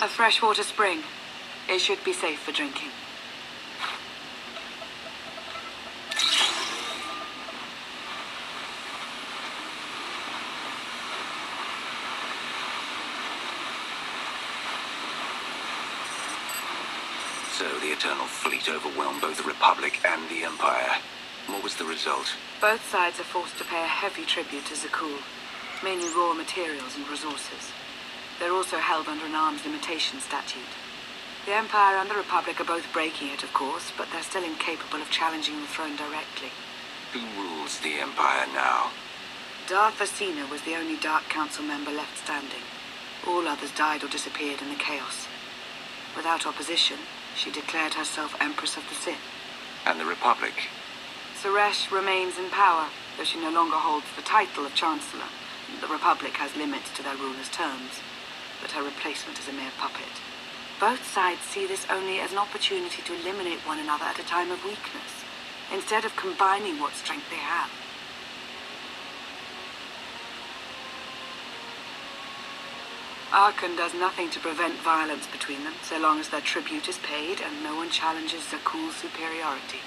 A freshwater spring. It should be safe for drinking. So the Eternal Fleet overwhelmed both the Republic and the Empire. What was the result? Both sides are forced to pay a heavy tribute to Zakul, mainly raw materials and resources. They're also held under an arms limitation statute. The Empire and the Republic are both breaking it, of course, but they're still incapable of challenging the throne directly. Who rules the Empire now? Darth Asina was the only Dark Council member left standing. All others died or disappeared in the chaos. Without opposition, she declared herself Empress of the Sith. And the Republic? Suresh remains in power, though she no longer holds the title of Chancellor. The Republic has limits to their ruler's terms, but her replacement is a mere puppet. Both sides see this only as an opportunity to eliminate one another at a time of weakness, instead of combining what strength they have. Arkan does nothing to prevent violence between them, so long as their tribute is paid and no one challenges Zakul's superiority.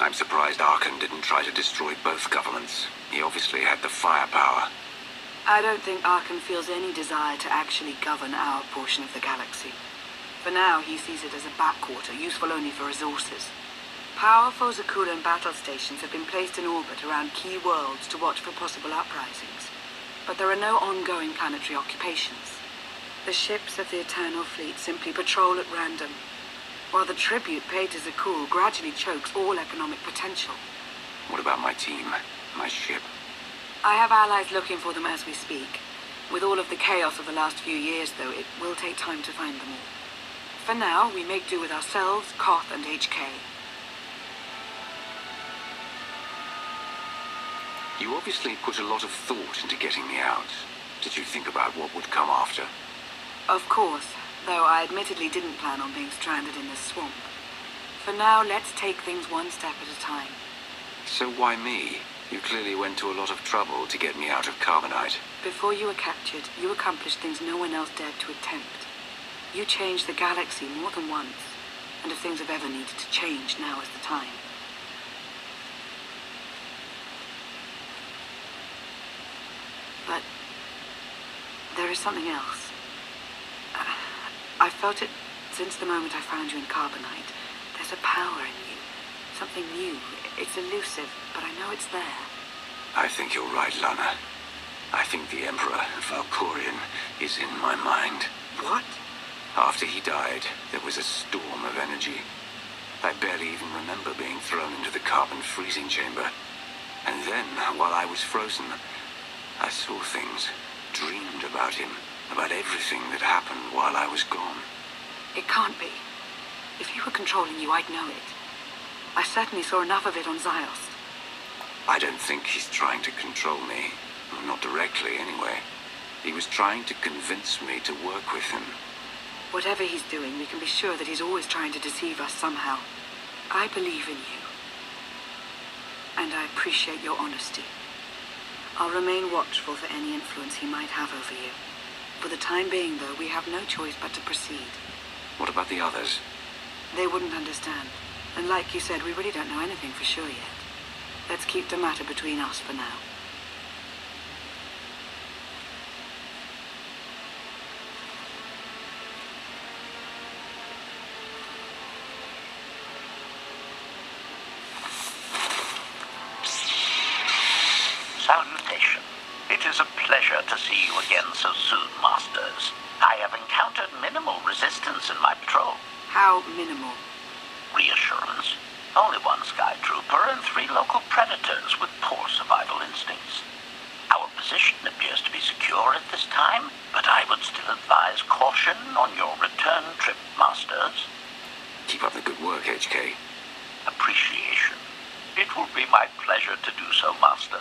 I'm surprised Arkan didn't try to destroy both governments. He obviously had the firepower. I don't think Arkan feels any desire to actually govern our portion of the galaxy. For now, he sees it as a backwater, useful only for resources. Powerful Zakulan battle stations have been placed in orbit around key worlds to watch for possible uprisings. But there are no ongoing planetary occupations. The ships of the Eternal Fleet simply patrol at random, while the tribute paid to Zakul gradually chokes all economic potential. What about my team? My ship? I have allies looking for them as we speak. With all of the chaos of the last few years, though, it will take time to find them all. For now, we make do with ourselves, Koth, and HK. You obviously put a lot of thought into getting me out. Did you think about what would come after? Of course, though I admittedly didn't plan on being stranded in this swamp. For now, let's take things one step at a time. So why me? You clearly went to a lot of trouble to get me out of Carbonite. Before you were captured, you accomplished things no one else dared to attempt. You changed the galaxy more than once, and if things have ever needed to change, now is the time. But there is something else. I felt it since the moment I found you in Carbonite. There's a power in you. Something new. It's elusive, but I know it's there. I think you're right, Lana. I think the Emperor, Valkorian, is in my mind. What? After he died, there was a storm of energy. I barely even remember being thrown into the carbon freezing chamber. And then, while I was frozen, I saw things, dreamed about him, about everything that happened while I was gone. It can't be. If he were controlling you, I'd know it. I certainly saw enough of it on Ziost. I don't think he's trying to control me. Not directly, anyway. He was trying to convince me to work with him. Whatever he's doing, we can be sure that he's always trying to deceive us somehow. I believe in you. And I appreciate your honesty. I'll remain watchful for any influence he might have over you. For the time being, though, we have no choice but to proceed. What about the others? They wouldn't understand. And like you said, we really don't know anything for sure yet. Let's keep the matter between us for now. Salutation. It is a pleasure to see you again so soon, Masters. I have encountered minimal resistance in my patrol. How minimal? Reassurance. Only one Sky Trooper and 3 local predators with poor survival instincts. Our position appears to be secure at this time, but I would still advise caution on your return trip, Masters. Keep up the good work, HK. Appreciation. It will be my pleasure to do so, Master.